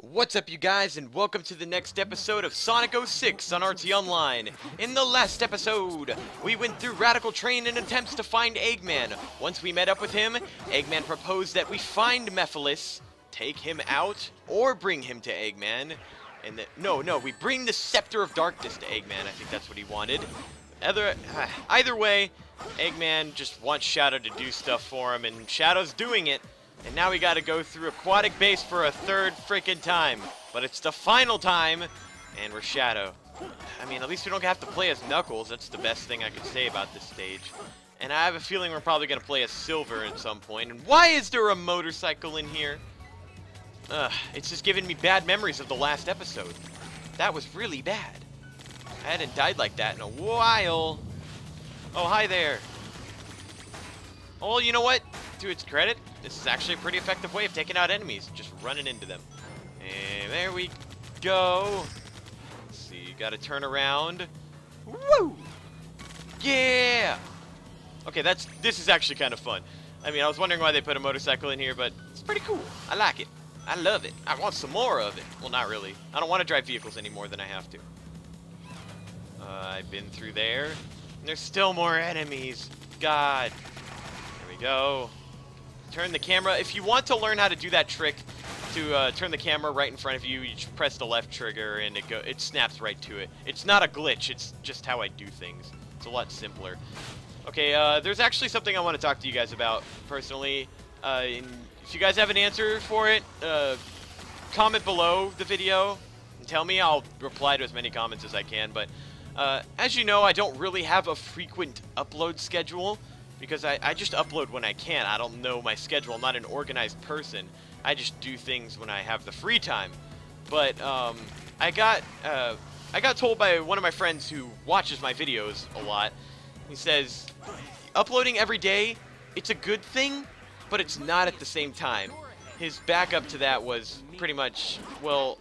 What's up, you guys, and welcome to the next episode of Sonic 06 on TOnline. In the last episode, we went through Radical Train in attempts to find Eggman. Once we met up with him, Eggman proposed that we find Mephiles, take him out, or bring him to Eggman. And we bring the Scepter of Darkness to Eggman. I think that's what he wanted. Either way, Eggman just wants Shadow to do stuff for him, and Shadow's doing it. And now we gotta go through Aquatic Base for a third freaking time. But it's the final time, and we're Shadow. I mean, at least we don't have to play as Knuckles. That's the best thing I could say about this stage. And I have a feeling we're probably gonna play as Silver at some point. And why is there a motorcycle in here? It's just giving me bad memories of the last episode. That was really bad. I hadn't died like that in a while. Oh, hi there. Oh, well, you know what? To its credit, this is actually a pretty effective way of taking out enemies, just running into them. And there we go. Let's see, gotta turn around. Woo! Yeah! Okay, this is actually kind of fun. I mean, I was wondering why they put a motorcycle in here, but it's pretty cool. I like it. I love it. I want some more of it. Well, not really. I don't want to drive vehicles any more than I have to. I've been through there. And there's still more enemies. God. There we go. Turn the camera. If you want to learn how to do that trick to turn the camera right in front of you, you just press the left trigger and it snaps right to it. It's not a glitch. It's just how I do things. It's a lot simpler. Okay, there's actually something I want to talk to you guys about personally. If you guys have an answer for it, comment below the video and tell me. I'll reply to as many comments as I can. But as you know, I don't really have a frequent upload schedule, because I just upload when I can. I don't know my schedule. I'm not an organized person. I just do things when I have the free time. But I got told by one of my friends who watches my videos a lot. He says, uploading every day, it's a good thing, but it's not at the same time. His backup to that was pretty much, well,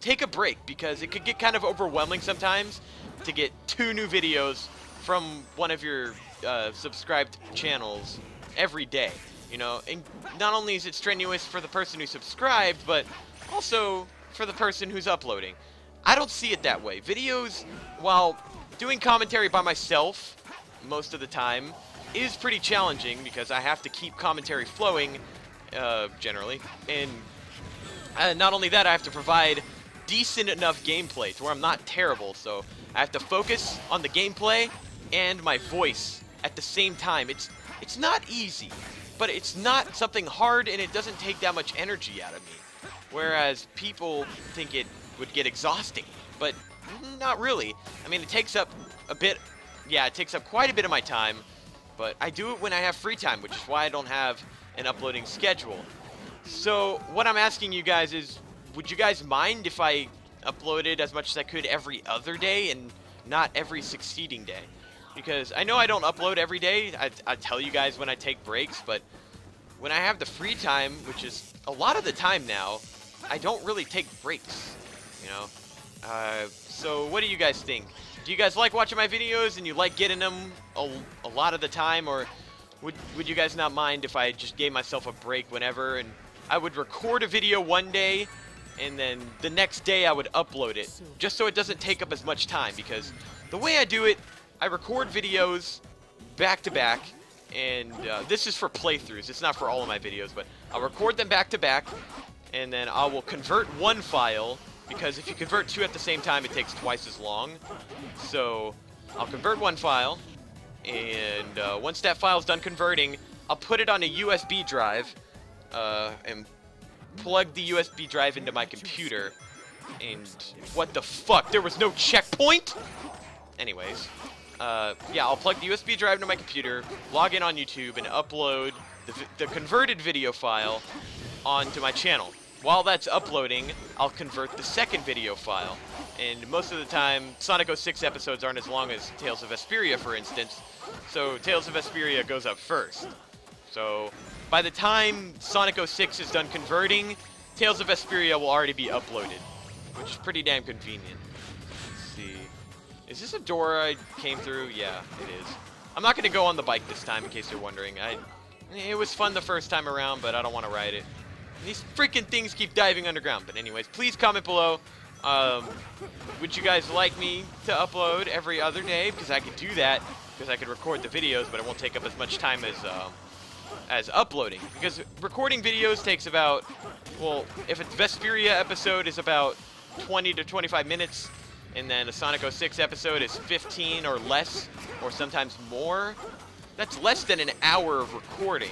take a break, because it could get kind of overwhelming sometimes to get 2 new videos from one of your subscribed channels every day, you know. And not only is it strenuous for the person who subscribed, but also for the person who's uploading. I don't see it that way. Videos, while doing commentary by myself most of the time, is pretty challenging, because I have to keep commentary flowing generally, and not only that, I have to provide decent enough gameplay to where I'm not terrible. So I have to focus on the gameplay and my voice at the same time. It's not easy, but it's not something hard, and it doesn't take that much energy out of me. Whereas people think it would get exhausting, but not really. I mean, it takes up a bit, yeah, it takes up quite a bit of my time, but I do it when I have free time, which is why I don't have an uploading schedule. So what I'm asking you guys is, would you guys mind if I uploaded as much as I could every other day and not every succeeding day? Because I know I don't upload every day. I tell you guys when I take breaks, but when I have the free time, which is a lot of the time now, I don't really take breaks, you know? So what do you guys think? Do you guys like watching my videos and you like getting them a lot of the time? Or would you guys not mind if I just gave myself a break whenever, and I would record a video one day and then the next day I would upload it, just so it doesn't take up as much time? Because the way I do it, I record videos back to back, and this is for playthroughs. It's not for all of my videos, but I'll record them back to back, and then I will convert one file, because if you convert 2 at the same time, it takes twice as long. So I'll convert one file, and once that file's done converting, I'll put it on a USB drive and plug the USB drive into my computer. And what the fuck? There was no checkpoint? Anyways. Yeah, I'll plug the USB drive into my computer, log in on YouTube, and upload the converted video file onto my channel. While that's uploading, I'll convert the second video file. And most of the time, Sonic 06 episodes aren't as long as Tales of Vesperia, for instance. So Tales of Vesperia goes up first. So by the time Sonic 06 is done converting, Tales of Vesperia will already be uploaded, which is pretty damn convenient. Let's see. Is this a door I came through? Yeah, it is. I'm not going to go on the bike this time, in case you're wondering. It was fun the first time around, but I don't want to ride it. These freaking things keep diving underground. But anyways, please comment below. Would you guys like me to upload every other day? Because I could do that. Because I could record the videos, but it won't take up as much time as uploading. Because recording videos takes about, well, if a Vesperia episode is about 20 to 25 minutes, and then a Sonic 06 episode is 15 or less, or sometimes more, that's less than an hour of recording.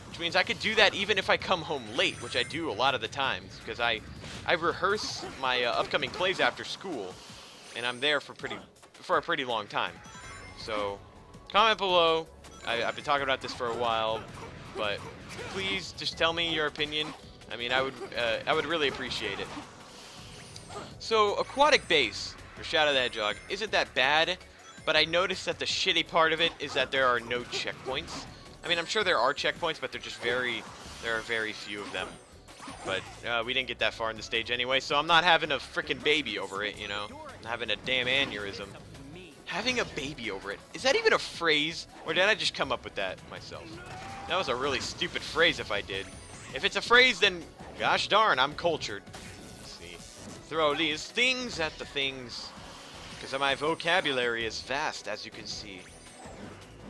Which means I could do that even if I come home late, which I do a lot of the times, because I rehearse my upcoming plays after school, and I'm there for a pretty long time. So, comment below. I've been talking about this for a while, but please just tell me your opinion. I mean, I would really appreciate it. So, Aquatic Base for Shadow the Hedgehog isn't that bad, but I noticed that the shitty part of it is that there are no checkpoints. I mean, I'm sure there are checkpoints, but there are very few of them. But we didn't get that far in the stage anyway, so I'm not having a freaking baby over it, you know? I'm having a damn aneurysm. Having a baby over it. Is that even a phrase? Or did I just come up with that myself? That was a really stupid phrase if I did. If it's a phrase, then gosh darn, I'm cultured. Let's see. Throw these things at the things. Because my vocabulary is vast, as you can see.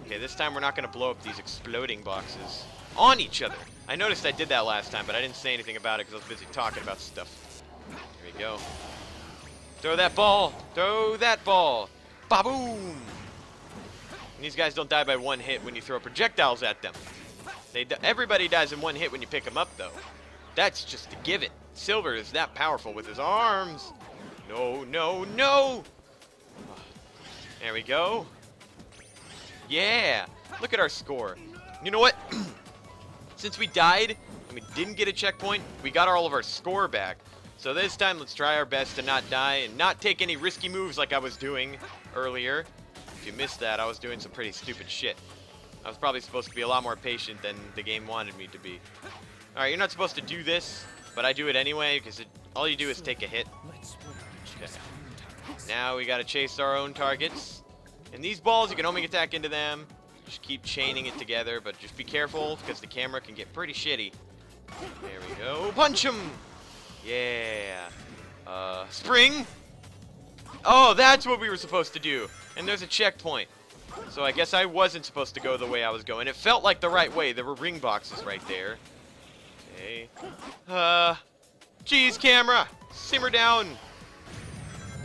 Okay, this time we're not going to blow up these exploding boxes on each other. I noticed I did that last time, but I didn't say anything about it because I was busy talking about stuff. Here we go. Throw that ball. Throw that ball. Ba-boom! And these guys don't die by one hit when you throw projectiles at them. Everybody dies in one hit when you pick them up, though. That's just a given. Silver is that powerful with his arms. No, no, no! There we go. Yeah! Look at our score. You know what? Since we died and we didn't get a checkpoint, we got all of our score back. So this time, let's try our best to not die and not take any risky moves like I was doing earlier. If you missed that, I was doing some pretty stupid shit. I was probably supposed to be a lot more patient than the game wanted me to be. Alright, you're not supposed to do this, but I do it anyway because all you do is take a hit. Okay. Now we gotta chase our own targets. And these balls, you can only attack into them. Just keep chaining it together, but just be careful because the camera can get pretty shitty. There we go. Punch him! Yeah. Spring? Oh, that's what we were supposed to do. And there's a checkpoint. So I guess I wasn't supposed to go the way I was going. It felt like the right way. There were ring boxes right there. Okay. Geez, camera! Simmer down!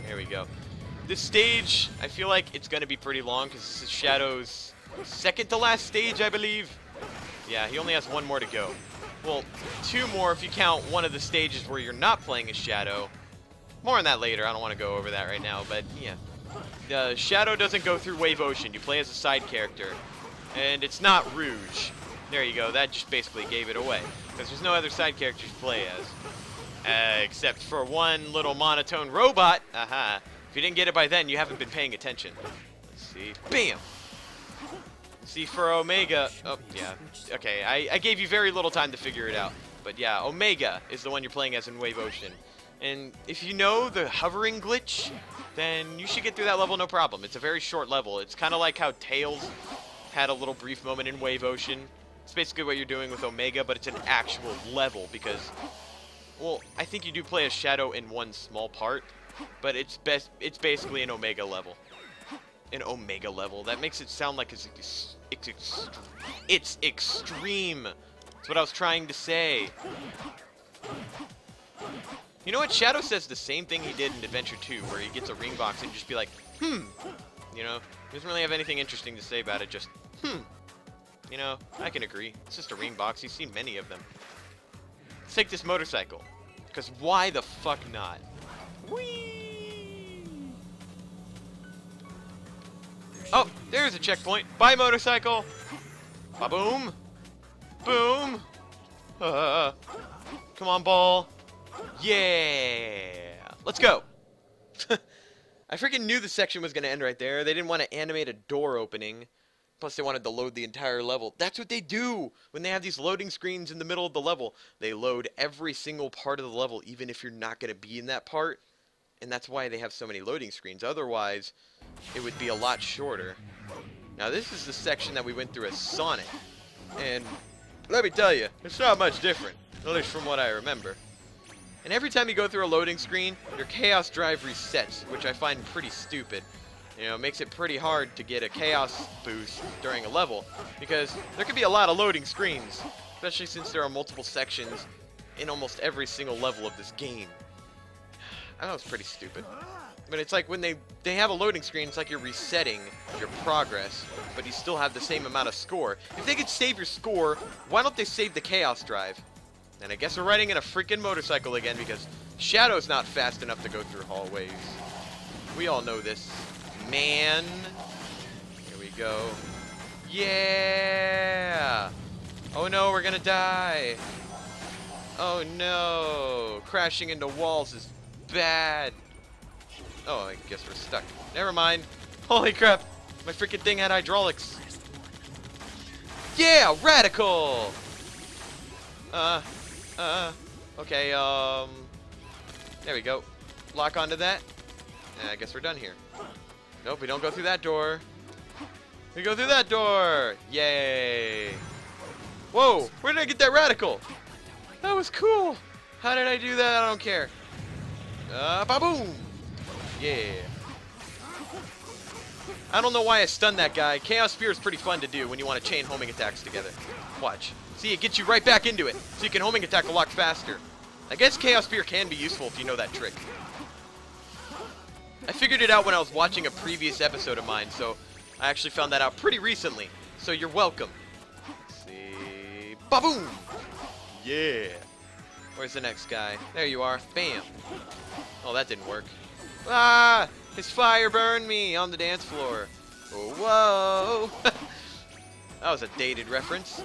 There we go. This stage, I feel like it's going to be pretty long because this is Shadow's second to last stage, I believe. Yeah, he only has one more to go. Well, two more if you count one of the stages where you're not playing as Shadow. More on that later. I don't want to go over that right now, but yeah. Shadow doesn't go through Wave Ocean. You play as a side character. And it's not Rouge. There you go. That just basically gave it away. Because there's no other side characters to play as. Except for one little monotone robot. Aha. If you didn't get it by then, you haven't been paying attention. Let's see. Bam! See, for Omega... Oh, yeah. Okay, I gave you very little time to figure it out. But yeah, Omega is the one you're playing as in Wave Ocean. And if you know the hovering glitch, then you should get through that level no problem. It's a very short level. It's kind of like how Tails had a little brief moment in Wave Ocean. It's basically what you're doing with Omega, but it's an actual level because... Well, I think you do play as Shadow in one small part, but it's basically an Omega level. An Omega level. That makes it sound like it's extreme. That's what I was trying to say. You know what? Shadow says the same thing he did in Adventure 2, where he gets a ring box and just be like, You know, he doesn't really have anything interesting to say about it, just, You know, I can agree. It's just a ring box. He's seen many of them. Let's take this motorcycle. Because why the fuck not? Whee! Oh, there's a checkpoint. Bye, motorcycle. Ba-boom. Boom. Come on, ball. Yeah. Let's go. I freaking knew the section was going to end right there. They didn't want to animate a door opening. Plus, they wanted to load the entire level. That's what they do when they have these loading screens in the middle of the level. They load every single part of the level, even if you're not going to be in that part. And that's why they have so many loading screens. Otherwise, it would be a lot shorter. Now, this is the section that we went through as Sonic. And let me tell you, it's not much different. At least from what I remember. And every time you go through a loading screen, your Chaos Drive resets, which I find pretty stupid. You know, it makes it pretty hard to get a Chaos boost during a level, because there can be a lot of loading screens, especially since there are multiple sections in almost every single level of this game. I know it's pretty stupid. But it's like when they have a loading screen, it's like you're resetting your progress, but you still have the same amount of score. If they could save your score, why don't they save the Chaos Drive? And I guess we're riding in a freaking motorcycle again because Shadow's not fast enough to go through hallways. We all know this. Man. Here we go. Yeah! Oh no, we're gonna die. Oh no. Crashing into walls is bad. Oh, I guess we're stuck. Never mind. Holy crap. My freaking thing had hydraulics. Yeah, radical! Okay, there we go. Lock onto that. I guess we're done here. Nope, we don't go through that door. We go through that door! Yay! Whoa! Where did I get that radical? That was cool! How did I do that? I don't care. Ba-boom! Yeah. I don't know why I stunned that guy. Chaos Spear is pretty fun to do when you want to chain homing attacks together. Watch. See, it gets you right back into it, so you can homing attack a lot faster. I guess Chaos Spear can be useful if you know that trick. I figured it out when I was watching a previous episode of mine, so I actually found that out pretty recently. So you're welcome. Let's see. Ba-boom! Yeah. Where's the next guy? There you are. Bam. Oh, that didn't work. Ah! His fire burned me on the dance floor. Oh, whoa! That was a dated reference.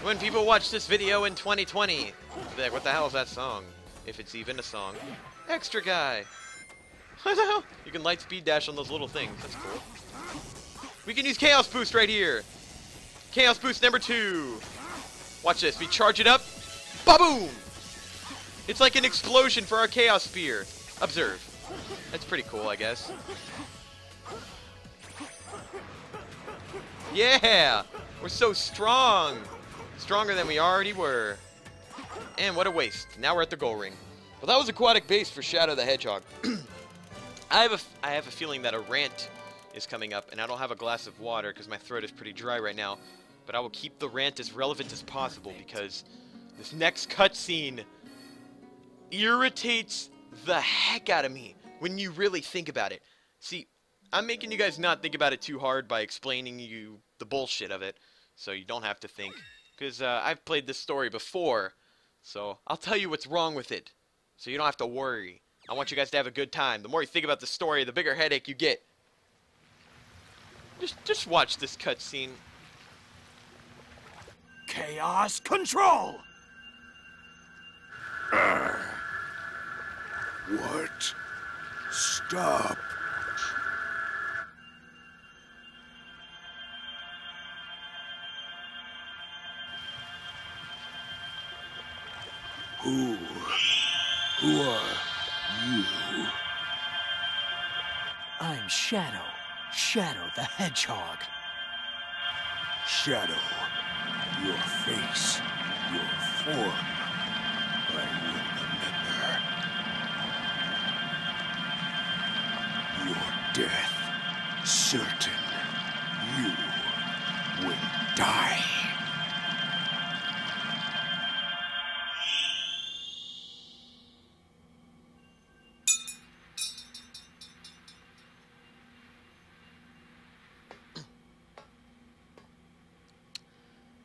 When people watch this video in 2020, they're like, what the hell is that song? If it's even a song. Extra guy. What the hell? You can light speed dash on those little things. That's cool. We can use Chaos Boost right here. Chaos Boost number 2. Watch this. We charge it up. Ba-boom! It's like an explosion for our Chaos Spear. Observe. That's pretty cool, I guess. Yeah! We're so strong! Stronger than we already were. And what a waste. Now we're at the goal ring. Well, that was Aquatic Base for Shadow the Hedgehog. I have a feeling that a rant is coming up, and I don't have a glass of water because my throat is pretty dry right now. But I will keep the rant as relevant as possible because this next cutscene irritates the heck out of me when you really think about it. See, I'm making you guys not think about it too hard by explaining you the bullshit of it, so you don't have to think. Because I've played this story before, so I'll tell you what's wrong with it, so you don't have to worry. I want you guys to have a good time. The more you think about the story, the bigger headache you get. Just watch this cutscene. Chaos control! What? Stop. Who are you? I'm Shadow. Shadow the Hedgehog. Shadow. Your face. Your form. I will remember. Your death. Certain. You will die.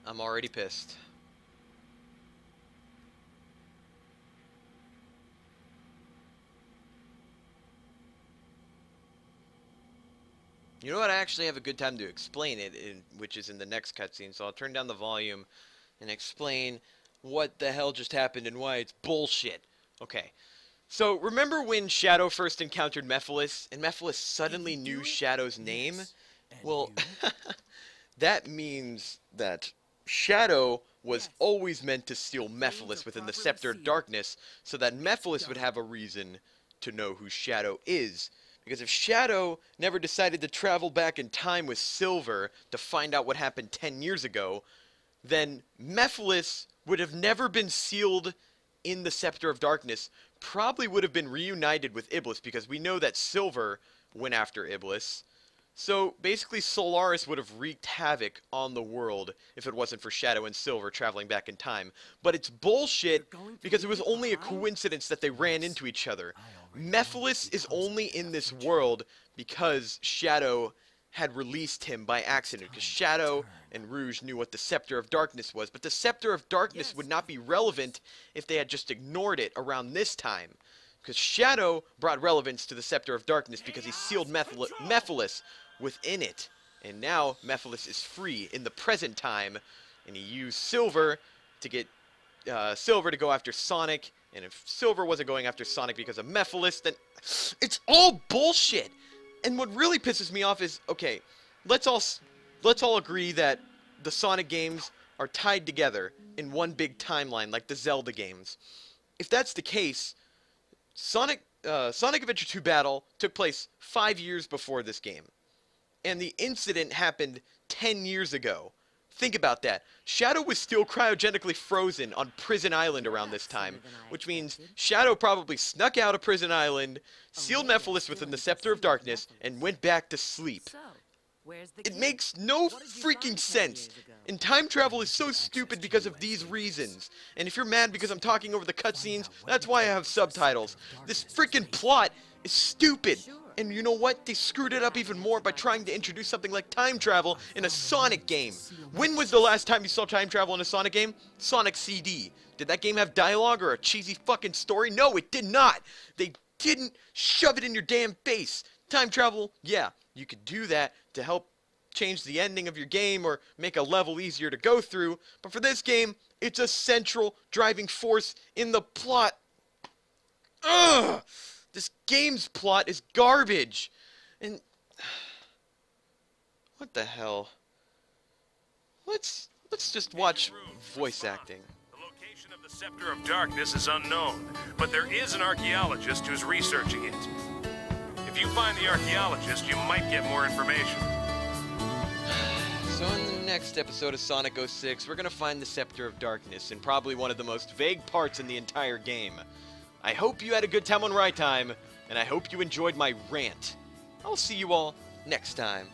I'm already pissed. You know what? I actually have a good time to explain it, which is in the next cutscene. So I'll turn down the volume and explain what the hell just happened and why it's bullshit. Okay. So remember when Shadow first encountered Mephiles, and Mephiles suddenly knew Shadow's name? Well, that means that Shadow was always meant to steal Mephiles within the Scepter of Darkness, so that Mephiles would have a reason to know who Shadow is. Because if Shadow never decided to travel back in time with Silver to find out what happened 10 years ago, then Mephiles would have never been sealed in the Scepter of Darkness, probably would have been reunited with Iblis, because we know that Silver went after Iblis. So basically Solaris would have wreaked havoc on the world if it wasn't for Shadow and Silver traveling back in time. But it's bullshit because it was only a coincidence that they ran into each other. Mephiles is only in this world because Shadow had released him by accident, because Shadow and Rouge knew what the Scepter of Darkness was, but the Scepter of Darkness would not be relevant if they had just ignored it around this time. Because Shadow brought relevance to the Scepter of Darkness because he sealed Mephiles within it. And now Mephiles is free in the present time, and he used Silver to get Silver to go after Sonic. And if Silver wasn't going after Sonic because of Mephiles, then it's all bullshit. And what really pisses me off is, okay, let's all agree that the Sonic games are tied together in one big timeline, like the Zelda games. If that's the case, Sonic Adventure 2 Battle took place 5 years before this game. And the incident happened 10 years ago. Think about that. Shadow was still cryogenically frozen on Prison Island around this time, which means Shadow probably snuck out of Prison Island, sealed Mephiles within the Scepter of Darkness, and went back to sleep. It makes no freaking sense. And time travel is so stupid because of these reasons. And if you're mad because I'm talking over the cutscenes, that's why I have subtitles. This freaking plot is stupid. And you know what? They screwed it up even more by trying to introduce something like time travel in a Sonic game. When was the last time you saw time travel in a Sonic game? Sonic CD. Did that game have dialogue or a cheesy fucking story? No, it did not. They didn't shove it in your damn face. Time travel, yeah, you could do that to help change the ending of your game or make a level easier to go through. But for this game, it's a central driving force in the plot. Ugh! This game's plot is garbage. And what the hell? Let's just watch voice acting. The location of the Scepter of Darkness is unknown, but there is an archaeologist who's researching it. If you find the archaeologist, you might get more information. So in the next episode of Sonic 06, we're gonna find the Scepter of Darkness, and probably one of the most vague parts in the entire game. I hope you had a good time on Ride Time, and I hope you enjoyed my rant. I'll see you all next time.